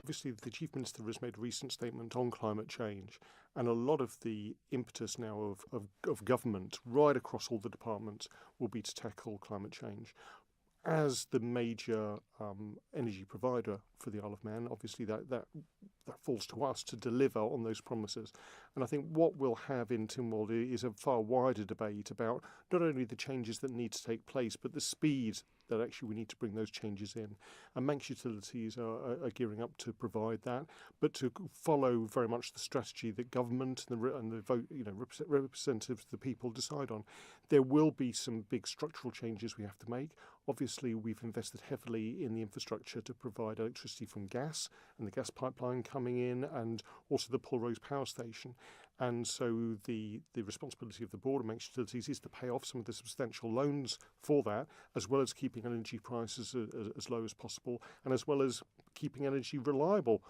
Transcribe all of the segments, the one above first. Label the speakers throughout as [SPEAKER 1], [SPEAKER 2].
[SPEAKER 1] obviously the Chief Minister has made a recent statement on climate change, and a lot of the impetus now of government right across all the departments will be to tackle climate change. As the major energy provider for the Isle of Man, obviously that falls to us to deliver on those promises. And I think what we'll have in Tynwald is a far wider debate about not only the changes that need to take place, but the speed that actually we need to bring those changes in. And Manx Utilities are gearing up to provide that, but to follow very much the strategy that government and the vote, representatives of the people decide on. There will be some big structural changes we have to make. Obviously, we've invested heavily in the infrastructure to provide electricity from gas and the gas pipeline coming in, and also the Pulrose Power Station. And so the responsibility of the board of Manx Utilities is to pay off some of the substantial loans for that, as well as keeping energy prices as low as possible, and as well as keeping energy reliable.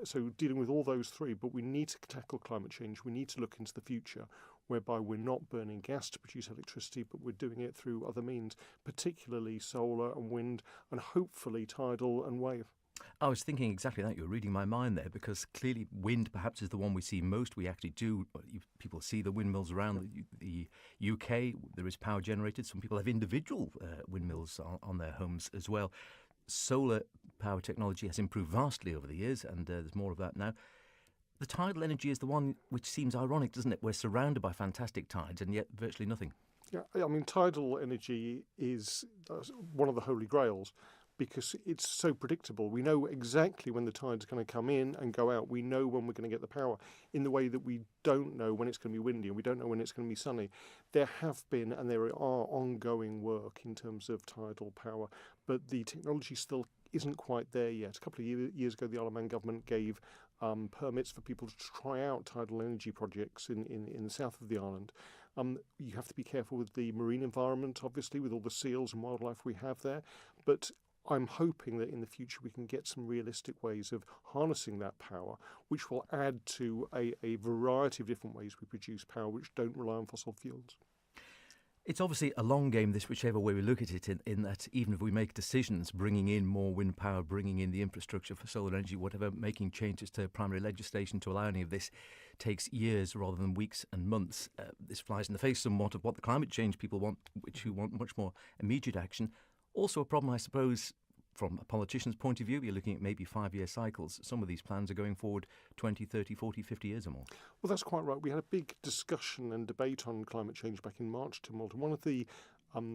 [SPEAKER 1] So dealing with all those three, but we need to tackle climate change. We need to look into the future, whereby we're not burning gas to produce electricity, but we're doing it through other means, particularly solar and wind, and hopefully tidal and wave.
[SPEAKER 2] I was thinking exactly that. You're reading my mind there, because clearly wind perhaps is the one we see most. We actually do. People see the windmills around the UK. There is power generated. Some people have individual windmills on their homes as well. Solar power technology has improved vastly over the years, and there's more of that now. The tidal energy is the one which seems ironic, doesn't it? We're surrounded by fantastic tides and yet virtually nothing.
[SPEAKER 1] Yeah, I mean, tidal energy is one of the holy grails, because it's so predictable. We know exactly when the tide's going to come in and go out. We know when we're going to get the power, in the way that we don't know when it's going to be windy and we don't know when it's going to be sunny. There have been and there are ongoing work in terms of tidal power, but the technology still isn't quite there yet. A couple of years ago, the Isle of Man government gave permits for people to try out tidal energy projects in the south of the island. You have to be careful with the marine environment, obviously, with all the seals and wildlife we have there, but I'm hoping that in the future we can get some realistic ways of harnessing that power, which will add to a variety of different ways we produce power which don't rely on fossil fuels.
[SPEAKER 2] It's obviously a long game, this, whichever way we look at it, in that even if we make decisions, bringing in more wind power, bringing in the infrastructure for solar energy, whatever, making changes to primary legislation to allow any of this takes years rather than weeks and months. This flies in the face somewhat of what the climate change people want, who want much more immediate action. Also a problem, I suppose, from a politician's point of view, you're looking at maybe 5-year cycles. Some of these plans are going forward 20, 30, 40, 50 years or more. Well,
[SPEAKER 1] that's quite right. We had a big discussion and debate on climate change back in March, Tynwald, and one of the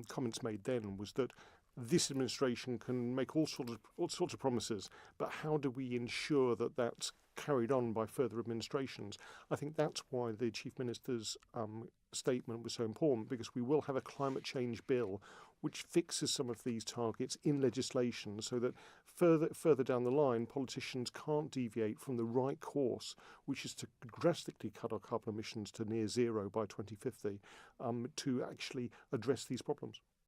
[SPEAKER 1] comments made then was that this administration can make all sorts of promises, but how do we ensure that that's carried on by further administrations? I think that's why the Chief Minister's statement was so important, because we will have a climate change bill which fixes some of these targets in legislation, so that further down the line, politicians can't deviate from the right course, which is to drastically cut our carbon emissions to near zero by 2050, to actually address these problems.